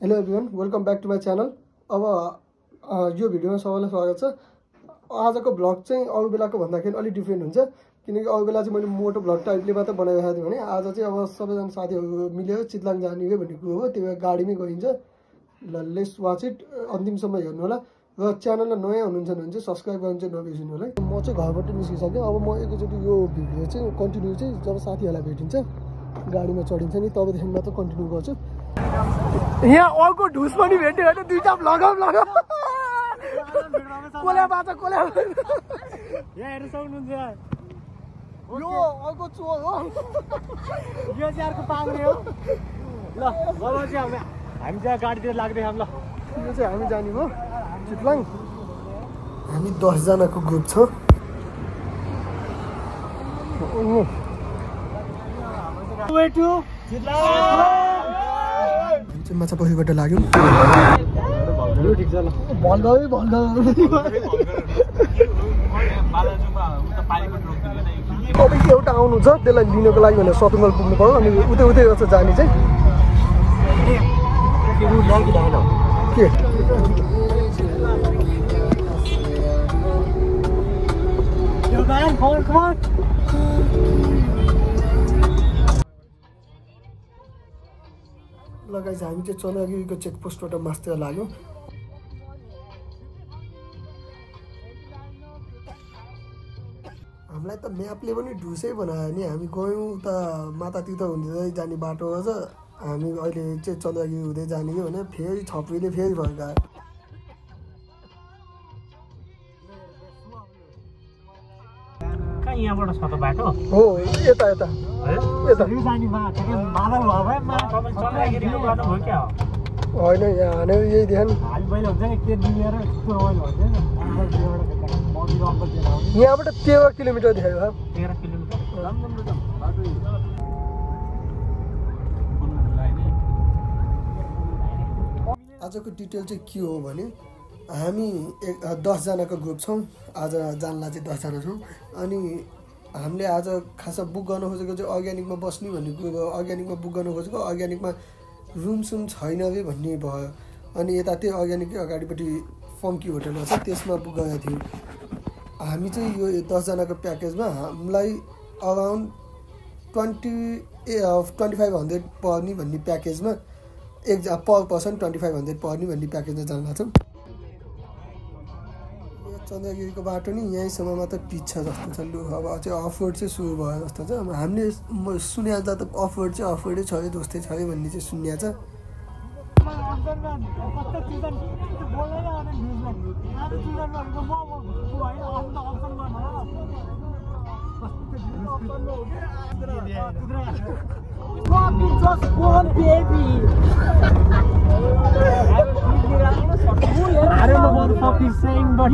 Hello everyone, welcome back to my channel. अब यो भिडियोमा सबैलाई स्वागत छ। आजको भ्लग चाहिँ अरू बेलाको भन्दाखेरि अलिक डिफ्रेन्ट हुन्छ, किनकि अरू बेला चाहिँ मैले मोटो भ्लग टाइपले मात्र बनाइरहेको थिएँ भने आज चाहिँ अब सबैजना साथीहरू मिलेर चितलाङ जाने हो भन्ने कुरो हो। त्यो गाडीमै गइन्छ। ल लेट्स वाच इट, अन्तिमसम्म हेर्नु होला। र च्यानलमा नयाँ हुनुहुन्छ भने चाहिँ सब्सक्राइब गर्नु चाहिँ नबिर्सिनु होला। म चाहिँ घरबाट निस्किसकेँ। अब म एकैचोटि यो भिडियो चाहिँ कन्टिन्यू चाहिँ जब साथीहरूलाई भेटिन्छ गाडीमा चढिन्छ नि तबदेखि मात्र कन्टिन्यू गर्छु। यहाँ अर्को ढुस पनि भेट्यो होइन, दुईटा लगाऊ कोल्या बाचा कोल्या यहाँ हेर्नु सक्नुहुन्छ। यो अर्को चोर हो, यो चाहिँ अर्को पाङ्रे हो। ल अब चाहिँ हामी चाहिँ गाडीतिर लाग्दैछौँ। ल यो चाहिँ हामी जाने हो चितलाङ। हामी 10 जनाको ग्रुप छ। माछा पखरीबाट लाग्यौँ। ठिक छ। ल भल्दै तपाईँ एउटा आउनु छ, त्यसलाई लिनको लागि भनेर सपिङ मल पुग्नु पर्यो। अनि उतै गर्छ जाने चाहिँ के लगाइ हामी चाहिँ चन्द्रगिरीको चेकपोस्टबाट मास्तिर लाग्यौँ। हामीलाई त म्यापले पनि ढुसै बनायो नि। हामी गयौँ त मातातीर्थ हुँदै जाने बाटो रहेछ। हामी अहिले चाहिँ चन्द्रगिरी हुँदै जाने हो भने फेरि छपरीले फेरि फर्कायो। यहाँबाट छ त बाटो हो, यता यता होइन, यहाँ हानेर यही ध्यान। यहाँबाट 13 किलोमिटर देखायो। 13 किलोमिटर। आजको डिटेल चाहिँ के हो भने हामी 10 जनाको ग्रुप छौँ। आज जानला चाहिँ 10 जना छौँ। अनि हामीले आज खासमा बुक गर्न खोजेको चाहिँ अर्ग्यानिकमा बस्ने भन्ने कुरो। अर्ग्यानिकमा बुक गर्न खोजेको, अर्ग्यानिकमा रुम छैन अरे भन्ने भयो। अनि यता त्यो अर्ग्यानिककै अगाडिपट्टि फङ्की होटल छ, त्यसमा बुक गरेको थियौँ। हामी चाहिँ यो 10 जनाको प्याकेजमा हामीलाई अराउन्ड 2500 पर्ने भन्ने प्याकेजमा पर पर्सन 2500 पर्ने भन्ने प्याकेजमा जान लाग्छौँ। चन्द्रगिरीको बाटो नि यहीँसम्म मात्र पिच छ जस्तो छ। लु अब चाहिँ अफ रोड चाहिँ सुरु भयो जस्तो छ। हामीले सुनेको त अफ रोड चाहिँ अफ रोडै छ अरे, दोस्तै छ अरे भन्ने चाहिँ सुनिएको छ। Just one baby. I don't know what the fuck he's saying, but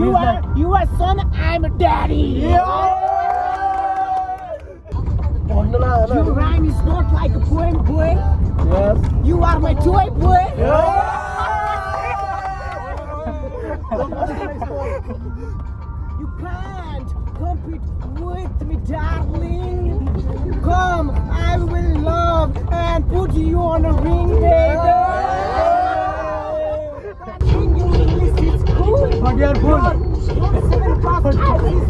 You are son, I'm a daddy. Your rhyme is not like a poem, boy. yes. You are my toy, boy. You can't compete with me, darling. Come, I will love and put you on a ring, baby. It's cool. But you're good. Your 7 class is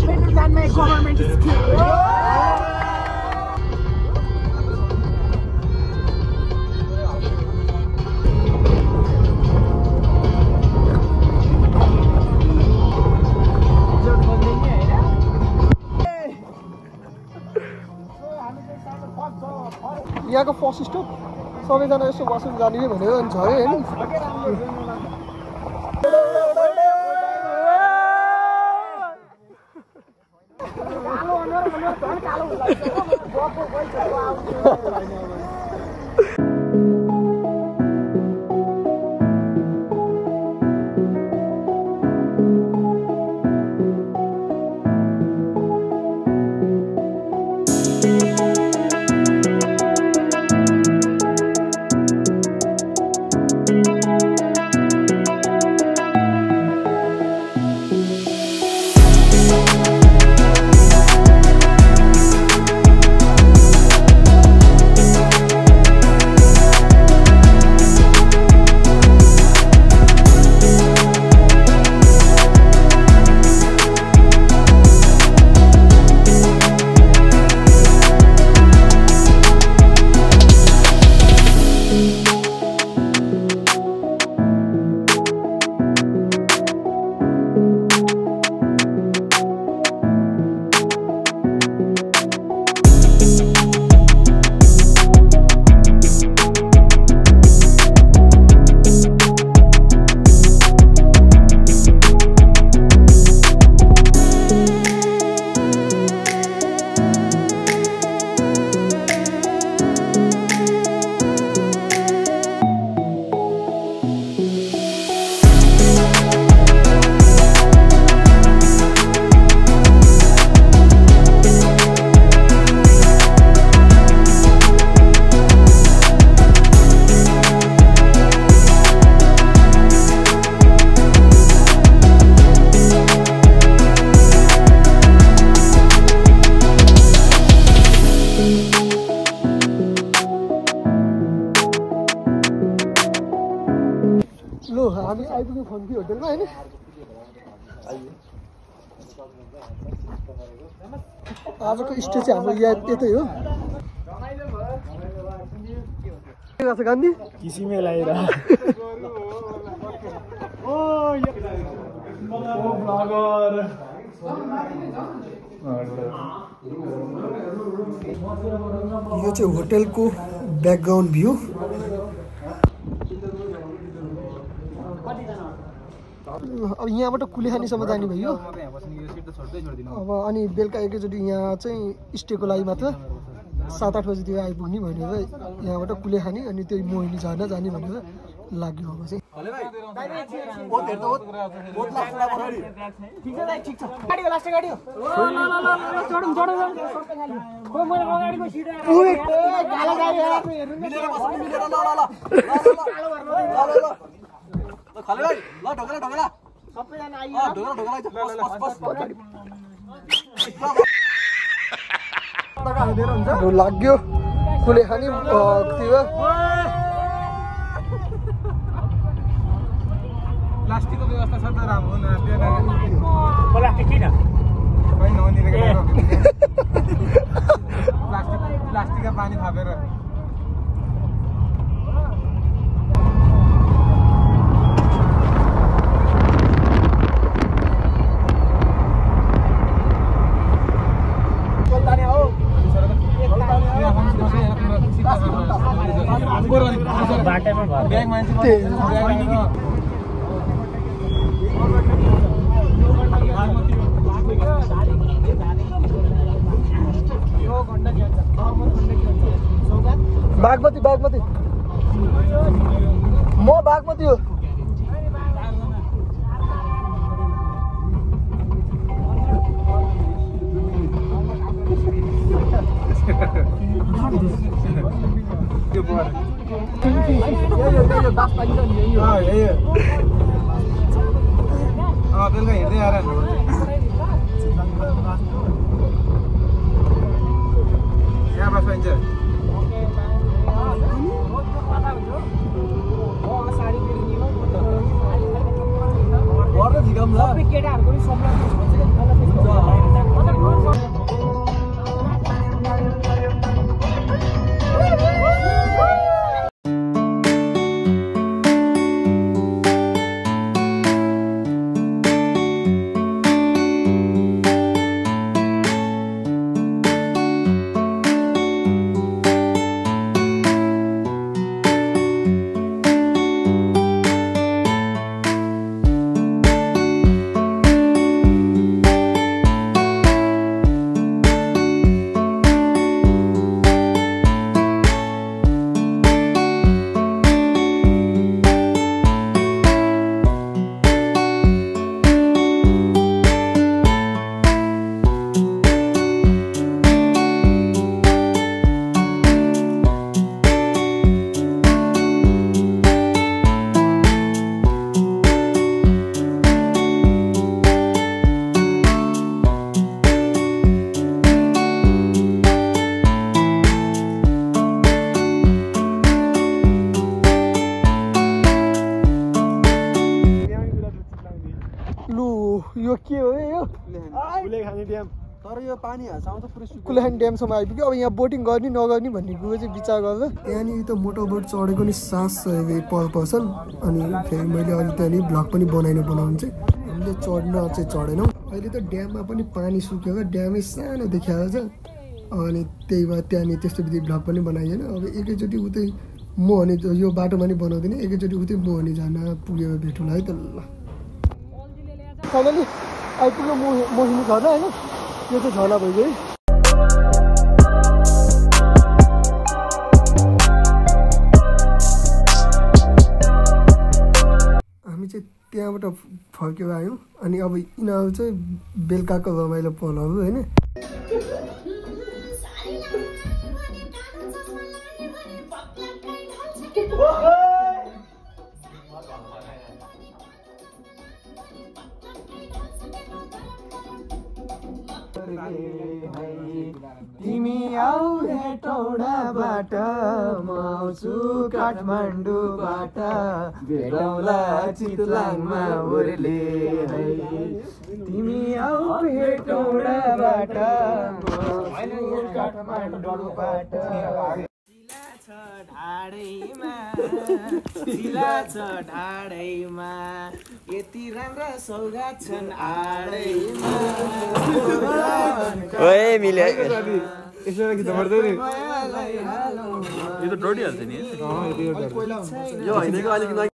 better than my government school. यहाँको first stop सबैजना यसो बसेर जाने भनेर छ है होइन। खन्की होटलमा हैन आजको स्टे चाहिँ हाम्रो यतै हो के गर्छ गान्धी किसिमे लाएर ओ ब्लगर यो चाहिँ होटलको ब्याकग्राउन्ड भ्यू अब यहाँबाट कुलेखानीसम्म जाने भयो अब अनि बेलुका एकैचोटि यहाँ चाहिँ स्टेको लागि मात्र 7-8 बजीतिर आइपुग्ने भनेर यहाँबाट कुलेखानी अनि त्यो मोहिनी झर्ना जाने भनेर लाग्यो अब चाहिँ लाग्यो कुलेखानी प्लास्टिकको व्यवस्था छ त राम्रो न प्लास्टिक किन प्लास्टिकका पानी थापेर ब्याग मान्छे बागमती म बागमती हो बेलुका हिँड्दै आएर यहाँ बस पाइन्छ केटाहरूको यो के हो यो कुलेखानी ड्याम तर यो पानी हाल्छ पुरै कुलेखानी ड्यामसम्म आइपुग्यो अब यहाँ बोटिङ गर्ने नगर्ने भन्ने कुरो चाहिँ विचार गरेर त्यहाँनिर त मोटरबोट चढेको नि 700 पर पर्सन अनि फेरि मैले अहिले त्यहाँनिर भ्लग पनि बनाउनु चाहिँ हामीले चढ्न चाहिँ चढेनौँ अहिले त ड्याममा पनि पानी सुकेर ड्यामै सानो देखाएको छ अनि त्यही भएर त्यहाँनिर त्यस्तो विधि भ्लग पनि बनाइएन अब एकैचोटि उतै मोहनी यो बाटोमा नि बनाउँदैन एकैचोटि उतै मोहनी झर्ना पुगेर भेटौँला है त ल फाइनली आइपुग्यो मोहिनी झर्ना होइन यो चाहिँ झर्ना भइगयो है हामी चाहिँ त्यहाँबाट फर्केर आयौँ अनि अब यिनीहरू चाहिँ बेलुकाको रमाइलो पलहरू होइन तिमी आऊ हेटौडाबाट म आउँछु काठमाडौँबाट भेटौँला चितलाङमा उर्ले है तिमी आऊ हेटौडाबाट म आउँछु काठमाडौँबाट ढाडैमा यति राम्रा सौगात छन् आडैमा ओए मिल्यो है यसो गीत बढ्दै नि यो त डोडी हाल्छ नि यो हैन कि अलिक